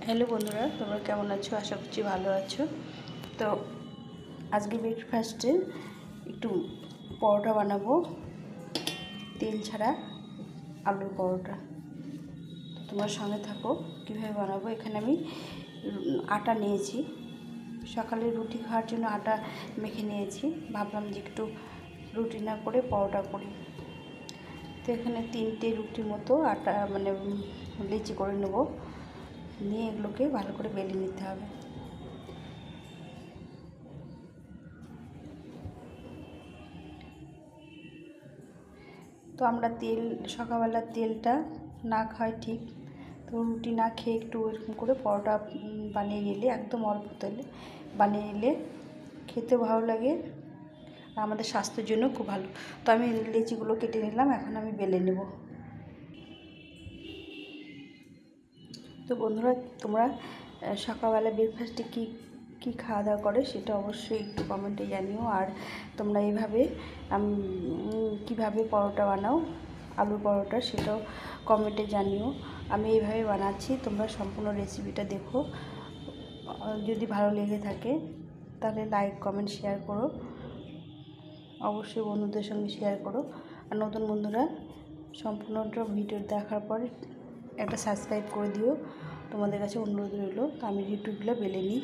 Hello বন্ধুরা, তোমরা কেমন আছো? আশা করছি ভালো আছো। তো আজকে ব্রেকফাস্টে একটু পরোটা বানাবো, তেল ছাড়া আলুর পরোটা। তো তোমার সঙ্গে থাকো কীভাবে বানাবো। এখানে আমি আটা নিয়েছি, সকালে রুটি খাওয়ার জন্য আটা মেখে নিয়েছি। ভাবলাম যে একটু রুটি না করে পরোটা করি। তো এখানে 3টে রুটির মতো আটা লিচি করে নেব, নিয়ে এগুলোকে ভালো করে বেলে নিতে হবে। তো আমরা সকালবেলার তেলটা না খাওয়াই ঠিক। তো রুটি না খেয়ে একটু এরকম করে পরোটা বানিয়ে নিলে, একদম অল্প তেলে বানিয়ে নিলে খেতে ভালো লাগে আর আমাদের স্বাস্থ্যের জন্য খুব ভালো। তো আমি লিচিগুলো কেটে নিলাম, এখন আমি বেলে নেব। তো বন্ধুরা, তোমরা সকালবেলা ব্রেকফাস্টে কী খাওয়া দাওয়া করে সেটা অবশ্যই একটু কমেন্টে জানিও। আর তোমরা এইভাবে কীভাবে পরোটা বানাও, আলুর পরোটা, সেটাও কমেন্টে জানিও। আমি এইভাবে বানাচ্ছি, তোমরা সম্পূর্ণ রেসিপিটা দেখো। যদি ভালো লেগে থাকে তাহলে লাইক, কমেন্ট, শেয়ার করো। অবশ্যই বন্ধুদের সঙ্গে শেয়ার করো। আর নতুন বন্ধুরা সম্পূর্ণটা ভিডিও দেখার পর একটা সাবস্ক্রাইব করে দিও, তোমাদের কাছে অনুরোধ রইল। তো আমি রুটিগুলো বেলে নিই।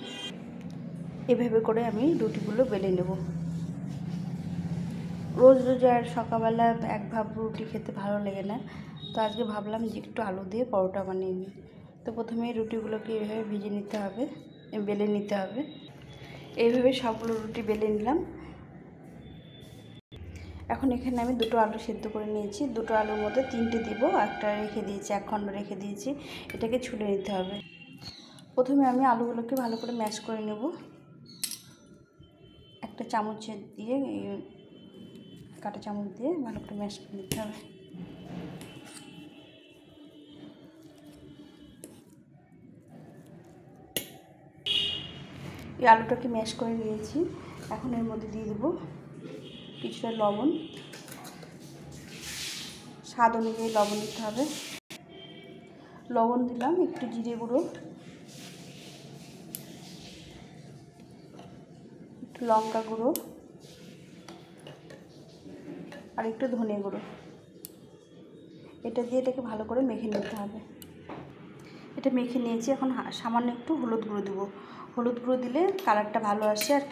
এভাবে করে আমি রুটিগুলো বেলে নেব। রোজ রোজ আর সকালবেলা এক ভাব রুটি খেতে ভালো লাগে না। তো আজকে ভাবলাম যে একটু আলু দিয়ে পরোটা বানিয়ে নিই। তো প্রথমে রুটিগুলোকে এইভাবে ভেজে নিতে হবে, বেলে নিতে হবে। এইভাবে সবগুলো রুটি বেলে নিলাম। এখন এখানে আমি 2টো আলু সেদ্ধ করে নিয়েছি। 2টো আলুর মধ্যে 3টে দিব, একটা রেখে দিয়েছি, 1 খণ্ড রেখে দিয়েছি। এটাকে ছুলে নিতে হবে। প্রথমে আমি আলুগুলোকে ভালো করে ম্যাশ করে নেব। একটা চামচ দিয়ে, কাঁটা চামচ দিয়ে ভালো করে ম্যাশ করে নিতে হবে। এই আলুটাকে ম্যাশ করে নিয়েছি। এখন এর মধ্যে দিয়ে দেবো কিছুটা লবণ, স্বাদ অনুযায়ী লবণ দিতে হবে। লবণ দিলাম, একটু জিরে গুঁড়ো, একটু লঙ্কা গুঁড়ো আর একটু ধনে গুঁড়ো। এটা দিয়ে এটাকে ভালো করে মেখে নিতে হবে। এটা মেখে নিয়েছি। এখন সামান্য একটু হলুদ গুঁড়ো দেবো। হলুদ গুঁড়ো দিলে কালারটা ভালো আসে আর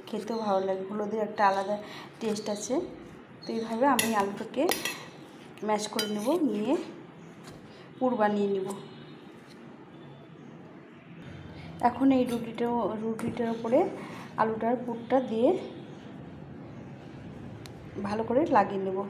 খেতেও ভালো লাগে। হলুদের একটা আলাদা টেস্ট আছে। তো এইভাবে আমি আলুটাকে ম্যাশ করে নেব, নিয়ে পুর বানিয়ে নেব। এখন এই রুটিটার উপরে আলুটার পুরটা দিয়ে ভালো করে লাগিয়ে নেব।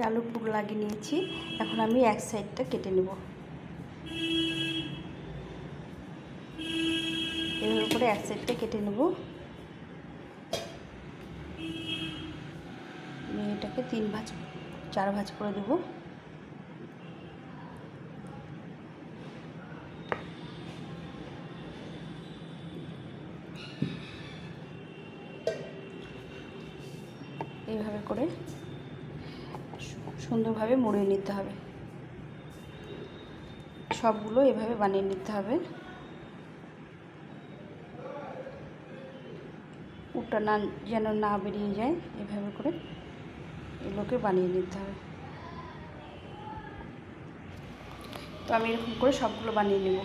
আলুর পুর লাগিয়ে নিয়েছি। এখন আমি এক সাইডটা কেটে নেব। এভাবে করে এক সাইডটা কেটে নেব। এটাকে 3 ভাঁজ 4 ভাঁজ করে দেব। এইভাবে করে সুন্দরভাবে মুড়িয়ে নিতে হবে। সবগুলো এভাবে বানিয়ে নিতে হবে। পুরটা যেন না বেরিয়ে যায়, এভাবে করে এগুলোকে বানিয়ে নিতে হবে। তো আমি এরকম করে সবগুলো বানিয়ে নেব।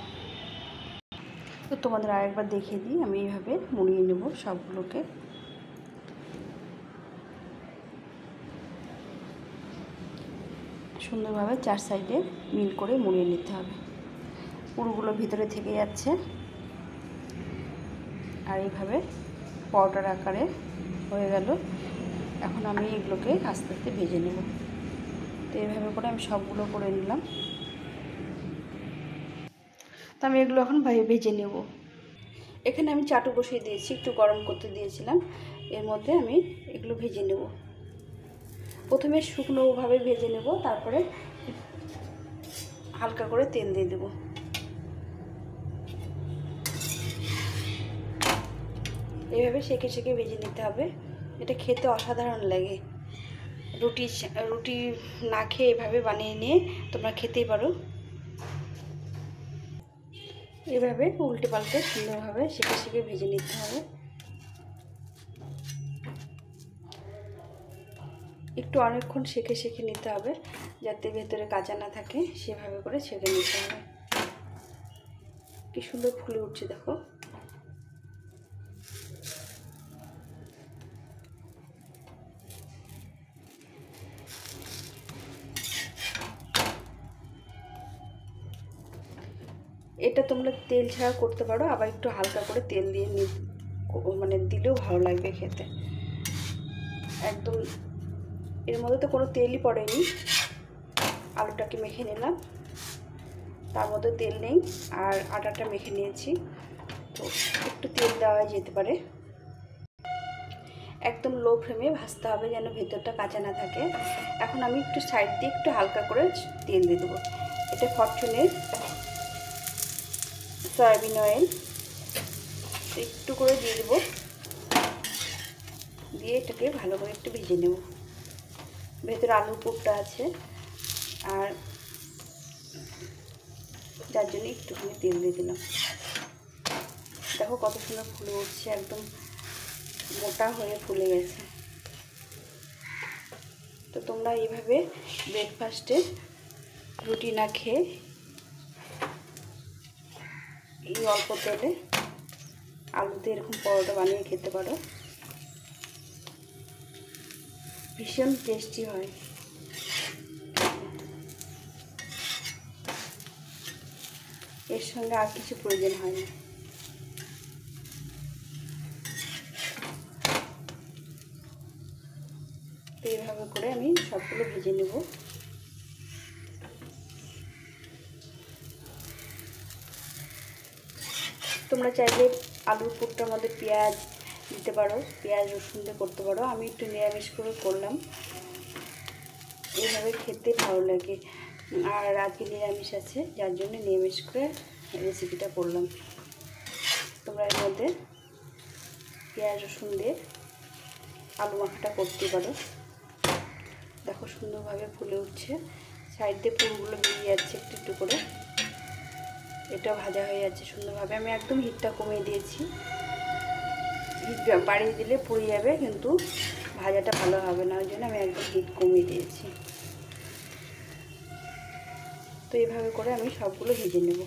তো তোমাদের আরেকবার দেখিয়ে দিই, আমি এইভাবে মুড়িয়ে নেব সবগুলোকে। সুন্দরভাবে 4 সাইডে মিল করে মুড়িয়ে নিতে হবে। পুরগুলো ভিতরে থেকে যাচ্ছে। আর এইভাবে পরোটার আকারে হয়ে গেল। এখন আমি এগুলোকে আস্তে আস্তে ভেজে নেব। তো এইভাবে করে আমি সবগুলো করে নিলাম। তো আমি এগুলো এখন ভেজে নেব। এখানে আমি চাটু বসিয়ে দিয়েছি, একটু গরম করতে দিয়েছিলাম। এর মধ্যে আমি এগুলো ভেজে নেব। প্রথমে শুকনোভাবে ভেজে নেব, তারপরে হালকা করে তেল দিয়ে দেব। এইভাবে সেঁকে সেঁকে ভেজে নিতে হবে। এটা খেতে অসাধারণ লাগে। রুটি না খেয়ে এভাবে বানিয়ে নিয়ে তোমরা খেতেই পারো। এভাবে উল্টে পাল্টে সুন্দরভাবে সেঁকে সেঁকে ভেজে নিতে হবে। একটু অনেকক্ষণ সেঁকে সেঁকে নিতে হবে, যাতে ভেতরে কাঁচা না থাকে, সেভাবে করে ছেঁকে নিতে হবে। কি সুন্দর ফুলে উঠছে দেখো। এটা তোমরা তেল ছাড়া করতে পারো, আবার একটু হালকা করে তেল দিয়ে মানে দিলেও ভালো লাগবে খেতে। একদম এর মধ্যে তো কোনো তেলই পড়েনি। আলুটাকে মেখে নিলাম, তার মধ্যে তেল নেই, আর আটাটা মেখে নিয়েছি, তো একটু তেল দেওয়া যেতে পারে। একদম লো ফ্লেমে ভাজতে হবে যেন ভেতরটা কাঁচা না থাকে। এখন আমি একটু সাইড দিয়ে একটু হালকা করে তেল দিয়ে দেবো। এটা ফরচুনের সয়াবিন অয়েল একটু করে দিয়ে দেবো, দিয়ে এটাকে ভালো করে একটু ভেজে নেব। ভেতরে আলুর পুরটা আছে, আর যার জন্য একটুখানি তেল দিয়ে দিলাম। দেখো কত সুন্দর ফুলে উঠছে, একদম মোটা হয়ে ফুলে গেছে। তো তোমরা এইভাবে ব্রেকফাস্টে রুটি না খেয়ে এই অল্প তেলে আলুতে এরকম পরোটা বানিয়ে খেতে পারো। ভীষণ টেস্টি হয়। এর সঙ্গে আর কিছু প্রয়োজন হয় না। তো এইভাবে করে আমি সবগুলো ভেজে নেব। তোমরা চাইলে আলুর পুরটার মধ্যে পেঁয়াজ দিতে পারো, পেঁয়াজ রসুন দিয়ে করতে পারো। আমি একটু নিরামিষ করে করলাম, এইভাবে খেতে ভালো লাগে। আর আজকে নিরামিষ আছে, যার জন্য নিরামিষ করে রেসিপিটা করলাম। তোমরা এর মধ্যে পেঁয়াজ রসুন দিয়ে আলু মাখাটা করতে পারো। দেখো সুন্দরভাবে ফুলে উঠছে, সাইড দিয়ে পুরগুলো বেরিয়ে যাচ্ছে একটু একটু করে। এটাও ভাজা হয়ে যাচ্ছে সুন্দরভাবে। আমি একদম হিটটা কমিয়ে দিয়েছি। হিট বাড়িয়ে দিলে পুড়ে যাবে, কিন্তু ভাজাটা ভালো হবে না, ওই জন্য আমি একদম হিট কমিয়ে দিয়েছি। তো এইভাবে করে আমি সবগুলো ভেজে নেব।